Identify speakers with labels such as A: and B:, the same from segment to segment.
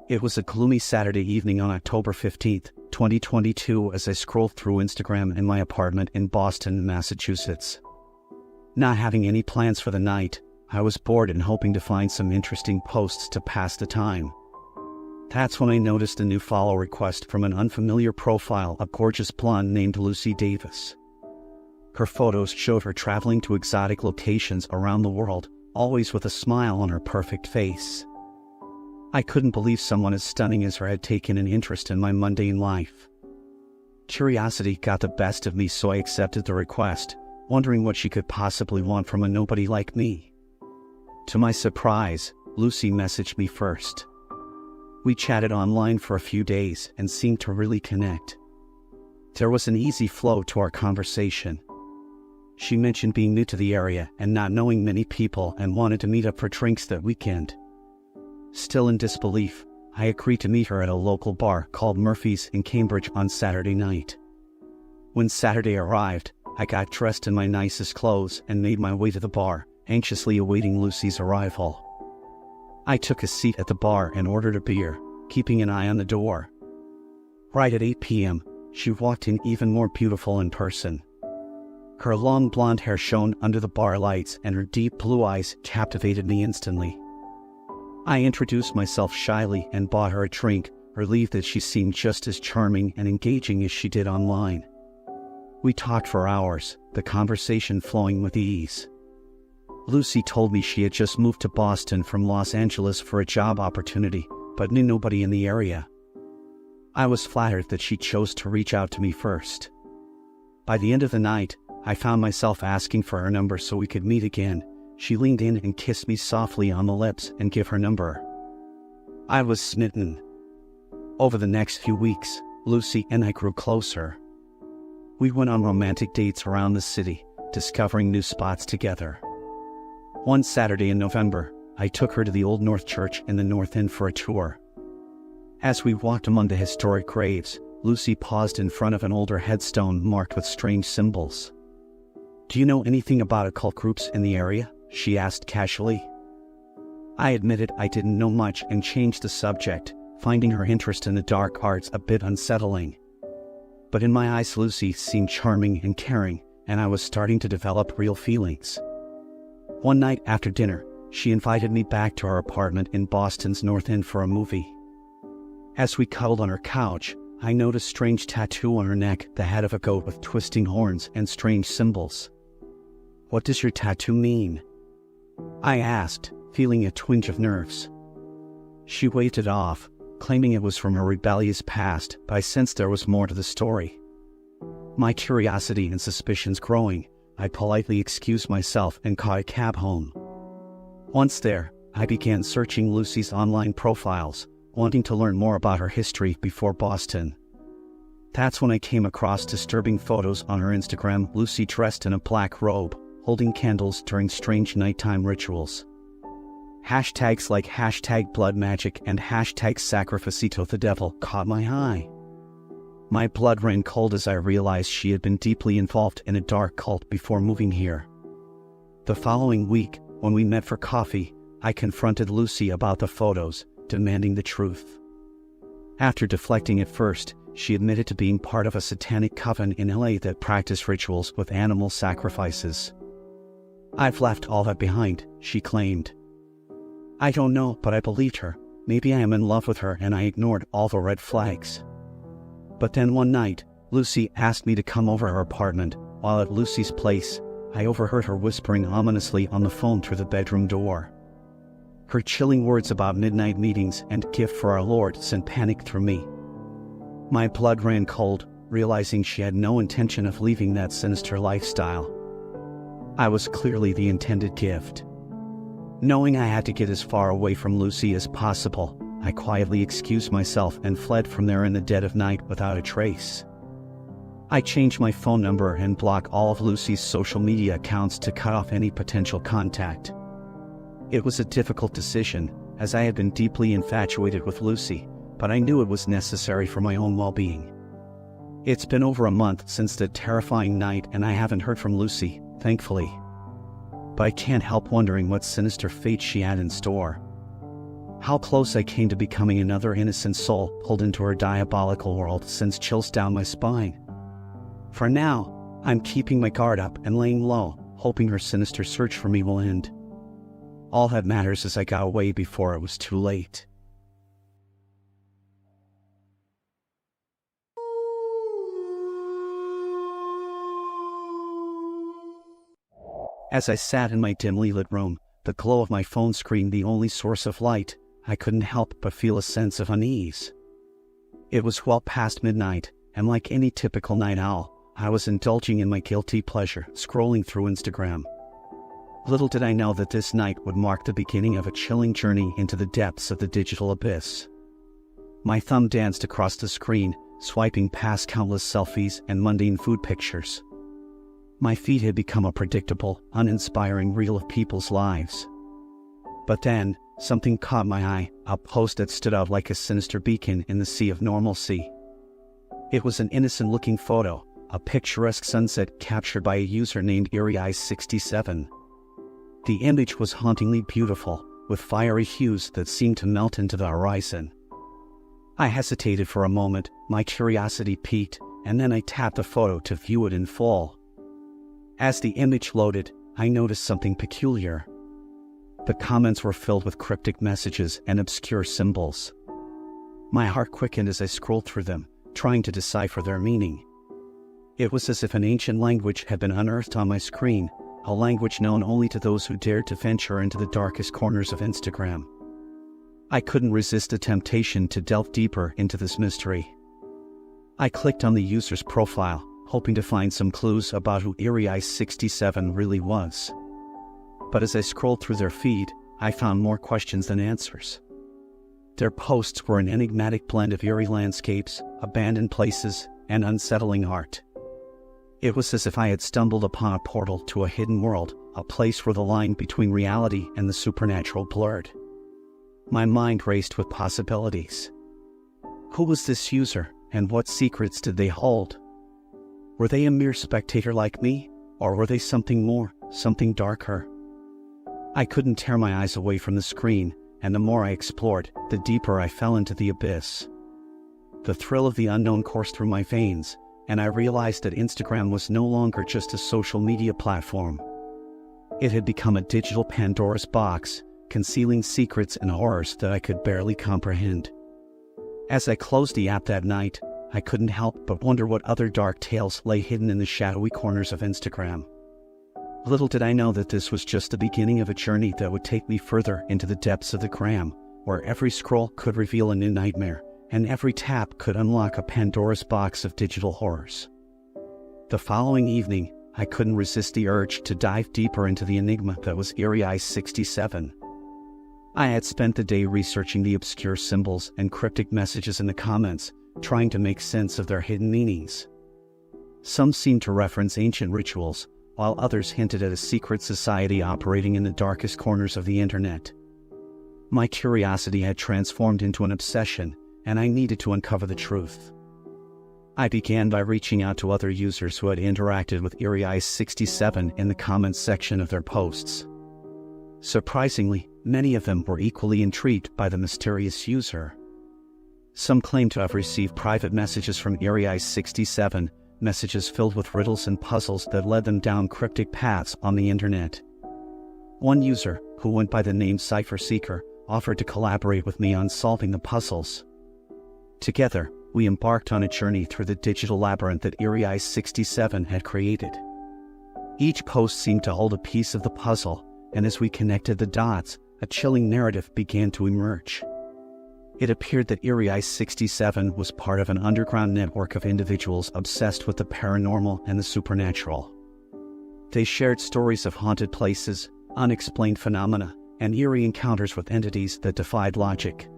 A: It was a gloomy Saturday evening on October 15th, 2022, as I scrolled through Instagram in my apartment in Boston, Massachusetts. Not having any plans for the night, I was bored and hoping to find some interesting posts to pass the time. That's when I noticed a new follow request from an unfamiliar profile, a gorgeous blonde named Lucy Davis. Her photos showed her traveling to exotic locations around the world, always with a smile on her perfect face. I couldn't believe someone as stunning as her had taken an interest in my mundane life. Curiosity got the best of me, so I accepted the request, wondering what she could possibly want from a nobody like me. To my surprise, Lucy messaged me first. We chatted online for a few days and seemed to really connect. There was an easy flow to our conversation. She mentioned being new to the area and not knowing many people and wanted to meet up for drinks that weekend. Still in disbelief, I agreed to meet her at a local bar called Murphy's in Cambridge on Saturday night. When Saturday arrived, I got dressed in my nicest clothes and made my way to the bar, anxiously awaiting Lucy's arrival. I took a seat at the bar and ordered a beer, keeping an eye on the door. Right at 8 p.m., she walked in even more beautiful in person. Her long blonde hair shone under the bar lights and her deep blue eyes captivated me instantly. I introduced myself shyly and bought her a drink, relieved that she seemed just as charming and engaging as she did online. We talked for hours, the conversation flowing with ease. Lucy told me she had just moved to Boston from Los Angeles for a job opportunity, but knew nobody in the area. I was flattered that she chose to reach out to me first. By the end of the night, I found myself asking for her number so we could meet again. She leaned in and kissed me softly on the lips and gave her number. I was smitten. Over the next few weeks, Lucy and I grew closer. We went on romantic dates around the city, discovering new spots together. One Saturday in November, I took her to the Old North Church in the North End for a tour. As we walked among the historic graves, Lucy paused in front of an older headstone marked with strange symbols. "Do you know anything about occult groups in the area?" she asked casually. I admitted I didn't know much and changed the subject, finding her interest in the dark arts a bit unsettling. But in my eyes, Lucy seemed charming and caring, and I was starting to develop real feelings. One night after dinner, she invited me back to her apartment in Boston's North End for a movie. As we cuddled on her couch, I noticed a strange tattoo on her neck, the head of a goat with twisting horns and strange symbols. "What does your tattoo mean?" I asked, feeling a twinge of nerves. She waved it off, claiming it was from her rebellious past, but I sensed there was more to the story. My curiosity and suspicions growing, I politely excused myself and caught a cab home. Once there, I began searching Lucy's online profiles, wanting to learn more about her history before Boston. That's when I came across disturbing photos on her Instagram. Lucy dressed in a black robe, holding candles during strange nighttime rituals. Hashtags like #bloodmagic and #sacrificito the devil caught my eye. My blood ran cold as I realized she had been deeply involved in a dark cult before moving here. The following week, when we met for coffee, I confronted Lucy about the photos, demanding the truth. After deflecting at first, she admitted to being part of a satanic coven in LA that practiced rituals with animal sacrifices. "I've left all that behind," she claimed. I don't know, but I believed her. Maybe I am in love with her and I ignored all the red flags. But then one night, Lucy asked me to come over her apartment. While at Lucy's place, I overheard her whispering ominously on the phone through the bedroom door. Her chilling words about midnight meetings and gift for our Lord sent panic through me. My blood ran cold, realizing she had no intention of leaving that sinister lifestyle. I was clearly the intended gift. Knowing I had to get as far away from Lucy as possible, I quietly excused myself and fled from there in the dead of night without a trace. I changed my phone number and blocked all of Lucy's social media accounts to cut off any potential contact. It was a difficult decision, as I had been deeply infatuated with Lucy, but I knew it was necessary for my own well-being. It's been over a month since the terrifying night and I haven't heard from Lucy, thankfully. But I can't help wondering what sinister fate she had in store. How close I came to becoming another innocent soul pulled into her diabolical world sends chills down my spine. For now, I'm keeping my guard up and laying low, hoping her sinister search for me will end. All that matters is I got away before it was too late. As I sat in my dimly lit room, the glow of my phone screen the only source of light, I couldn't help but feel a sense of unease. It was well past midnight, and like any typical night owl, I was indulging in my guilty pleasure, scrolling through Instagram. Little did I know that this night would mark the beginning of a chilling journey into the depths of the digital abyss. My thumb danced across the screen, swiping past countless selfies and mundane food pictures. My feed had become a predictable, uninspiring reel of people's lives. But then, something caught my eye, a post that stood out like a sinister beacon in the sea of normalcy. It was an innocent-looking photo, a picturesque sunset captured by a user named ErieEye67. The image was hauntingly beautiful, with fiery hues that seemed to melt into the horizon. I hesitated for a moment, my curiosity piqued, and then I tapped the photo to view it in full. As the image loaded, I noticed something peculiar. The comments were filled with cryptic messages and obscure symbols. My heart quickened as I scrolled through them, trying to decipher their meaning. It was as if an ancient language had been unearthed on my screen, a language known only to those who dared to venture into the darkest corners of Instagram. I couldn't resist the temptation to delve deeper into this mystery. I clicked on the user's profile, hoping to find some clues about who ErieEye67 really was. But as I scrolled through their feed, I found more questions than answers. Their posts were an enigmatic blend of eerie landscapes, abandoned places, and unsettling art. It was as if I had stumbled upon a portal to a hidden world, a place where the line between reality and the supernatural blurred. My mind raced with possibilities. Who was this user, and what secrets did they hold? Were they a mere spectator like me, or were they something more, something darker? I couldn't tear my eyes away from the screen, and the more I explored, the deeper I fell into the abyss. The thrill of the unknown coursed through my veins, and I realized that Instagram was no longer just a social media platform. It had become a digital Pandora's box, concealing secrets and horrors that I could barely comprehend. As I closed the app that night, I couldn't help but wonder what other dark tales lay hidden in the shadowy corners of Instagram. Little did I know that this was just the beginning of a journey that would take me further into the depths of the gram, where every scroll could reveal a new nightmare, and every tap could unlock a Pandora's box of digital horrors. The following evening, I couldn't resist the urge to dive deeper into the enigma that was ErieEye67. I had spent the day researching the obscure symbols and cryptic messages in the comments, trying to make sense of their hidden meanings. Some seemed to reference ancient rituals, while others hinted at a secret society operating in the darkest corners of the internet. My curiosity had transformed into an obsession, and I needed to uncover the truth. I began by reaching out to other users who had interacted with ErieEye67 in the comments section of their posts. Surprisingly, many of them were equally intrigued by the mysterious user. Some claimed to have received private messages from ErieEye67, messages filled with riddles and puzzles that led them down cryptic paths on the internet. One user, who went by the name Cipher Seeker, offered to collaborate with me on solving the puzzles. Together, we embarked on a journey through the digital labyrinth that ErieEye67 had created. Each post seemed to hold a piece of the puzzle, and as we connected the dots, a chilling narrative began to emerge. It appeared that ErieEye67 was part of an underground network of individuals obsessed with the paranormal and the supernatural. They shared stories of haunted places, unexplained phenomena, and eerie encounters with entities that defied logic.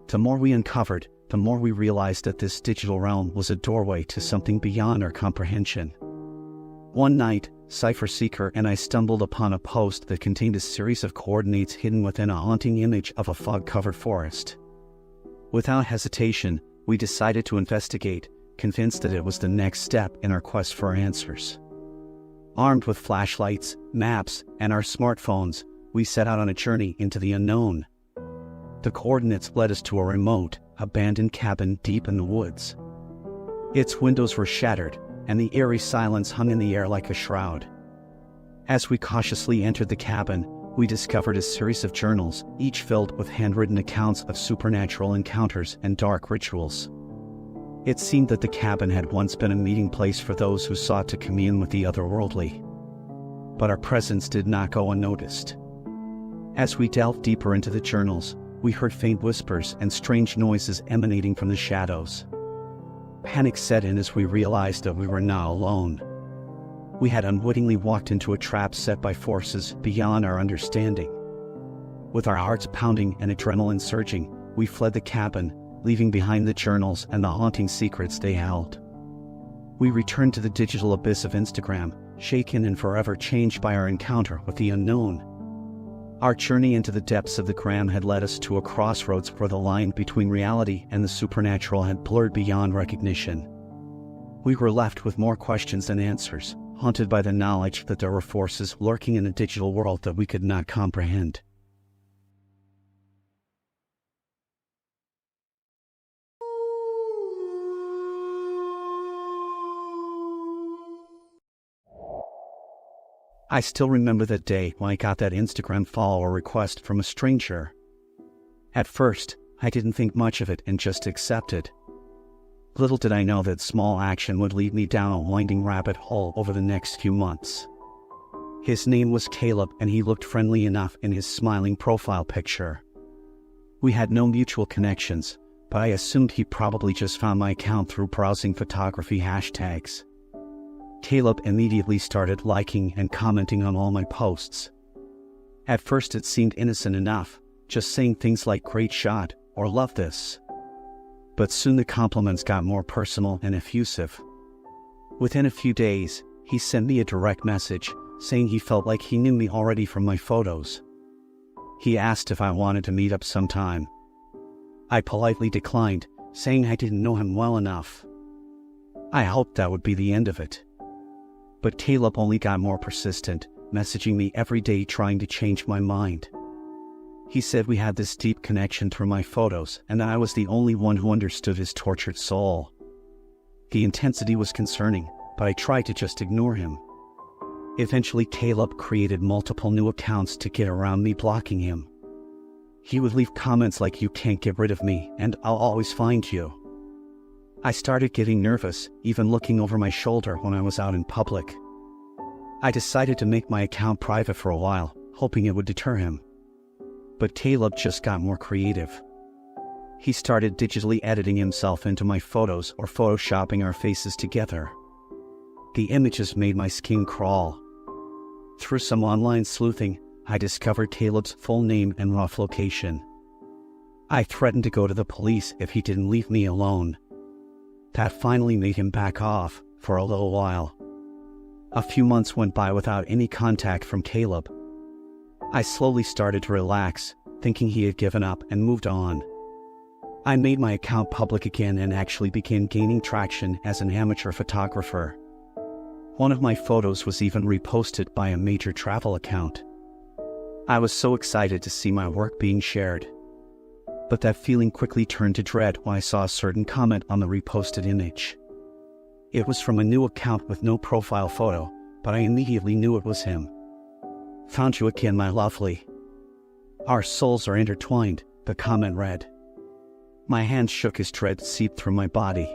A: The more we uncovered, the more we realized that this digital realm was a doorway to something beyond our comprehension. One night, Cipher Seeker and I stumbled upon a post that contained a series of coordinates hidden within a haunting image of a fog-covered forest. Without hesitation, we decided to investigate, convinced that it was the next step in our quest for answers. Armed with flashlights, maps, and our smartphones, we set out on a journey into the unknown. The coordinates led us to a remote, abandoned cabin deep in the woods. Its windows were shattered, and the eerie silence hung in the air like a shroud. As we cautiously entered the cabin, we discovered a series of journals, each filled with handwritten accounts of supernatural encounters and dark rituals. It seemed that the cabin had once been a meeting place for those who sought to commune with the otherworldly. But our presence did not go unnoticed. As we delved deeper into the journals, we heard faint whispers and strange noises emanating from the shadows. Panic set in as we realized that we were now alone. We had unwittingly walked into a trap set by forces beyond our understanding. With our hearts pounding and adrenaline surging, we fled the cabin, leaving behind the journals and the haunting secrets they held. We returned to the digital abyss of Instagram, shaken and forever changed by our encounter with the unknown. Our journey into the depths of the gram had led us to a crossroads where the line between reality and the supernatural had blurred beyond recognition. We were left with more questions than answers, haunted by the knowledge that there were forces lurking in the digital world that we could not comprehend. I still remember that day when I got that Instagram follower request from a stranger. At first, I didn't think much of it and just accepted. Little did I know that small action would lead me down a winding rabbit hole over the next few months. His name was Caleb, and he looked friendly enough in his smiling profile picture. We had no mutual connections, but I assumed he probably just found my account through browsing photography hashtags. Caleb immediately started liking and commenting on all my posts. At first it seemed innocent enough, just saying things like "great shot" or "love this." But soon the compliments got more personal and effusive. Within a few days, he sent me a direct message, saying he felt like he knew me already from my photos. He asked if I wanted to meet up sometime. I politely declined, saying I didn't know him well enough. I hoped that would be the end of it. But Caleb only got more persistent, messaging me every day trying to change my mind. He said we had this deep connection through my photos and that I was the only one who understood his tortured soul. The intensity was concerning, but I tried to just ignore him. Eventually Caleb created multiple new accounts to get around me blocking him. He would leave comments like "you can't get rid of me" and "I'll always find you." I started getting nervous, even looking over my shoulder when I was out in public. I decided to make my account private for a while, hoping it would deter him. But Caleb just got more creative. He started digitally editing himself into my photos or photoshopping our faces together. The images made my skin crawl. Through some online sleuthing, I discovered Caleb's full name and rough location. I threatened to go to the police if he didn't leave me alone. That finally made him back off, for a little while. A few months went by without any contact from Caleb. I slowly started to relax, thinking he had given up and moved on. I made my account public again and actually began gaining traction as an amateur photographer. One of my photos was even reposted by a major travel account. I was so excited to see my work being shared. But that feeling quickly turned to dread when I saw a certain comment on the reposted image. It was from a new account with no profile photo, but I immediately knew it was him. "Found you again, my lovely. Our souls are intertwined," the comment read. My hands shook as dread seeped through my body.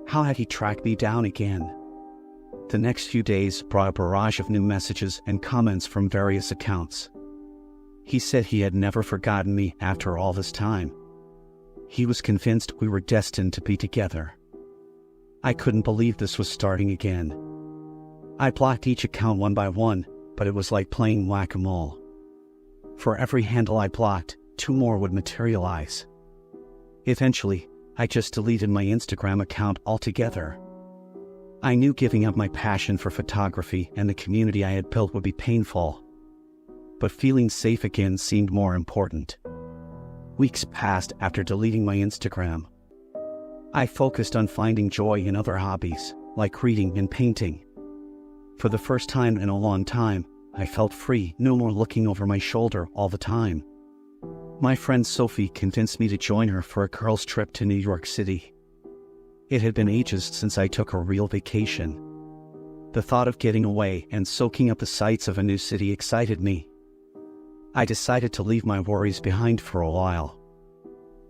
A: How had he tracked me down again? The next few days brought a barrage of new messages and comments from various accounts. He said he had never forgotten me after all this time. He was convinced we were destined to be together. I couldn't believe this was starting again. I blocked each account one by one, but it was like playing whack-a-mole. For every handle I blocked, 2 more would materialize. Eventually, I just deleted my Instagram account altogether. I knew giving up my passion for photography and the community I had built would be painful. But feeling safe again seemed more important. Weeks passed after deleting my Instagram. I focused on finding joy in other hobbies, like reading and painting. For the first time in a long time, I felt free, no more looking over my shoulder all the time. My friend Sophie convinced me to join her for a girls' trip to New York City. It had been ages since I took a real vacation. The thought of getting away and soaking up the sights of a new city excited me. I decided to leave my worries behind for a while.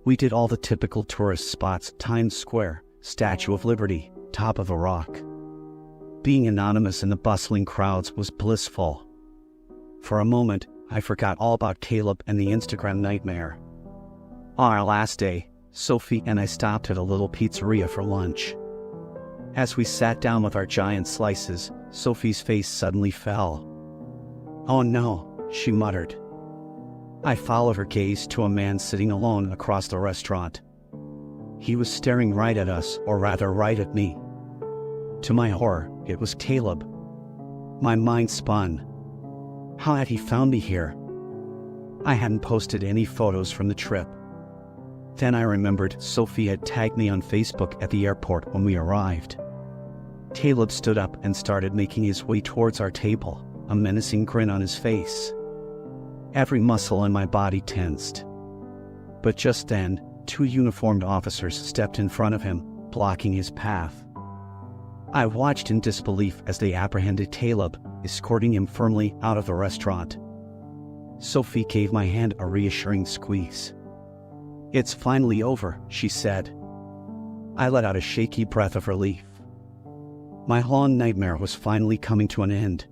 A: We did all the typical tourist spots: Times Square, Statue of Liberty, Top of a Rock. Being anonymous in the bustling crowds was blissful. For a moment, I forgot all about Caleb and the Instagram nightmare. On our last day, Sophie and I stopped at a little pizzeria for lunch. As we sat down with our giant slices, Sophie's face suddenly fell. "Oh no," she muttered. I followed her gaze to a man sitting alone across the restaurant. He was staring right at us, or rather right at me. To my horror, it was Caleb. My mind spun. How had he found me here? I hadn't posted any photos from the trip. Then I remembered Sophie had tagged me on Facebook at the airport when we arrived. Caleb stood up and started making his way towards our table, a menacing grin on his face. Every muscle in my body tensed. But just then, 2 uniformed officers stepped in front of him, blocking his path. I watched in disbelief as they apprehended Caleb, escorting him firmly out of the restaurant. Sophie gave my hand a reassuring squeeze. "It's finally over," she said. I let out a shaky breath of relief. My long nightmare was finally coming to an end.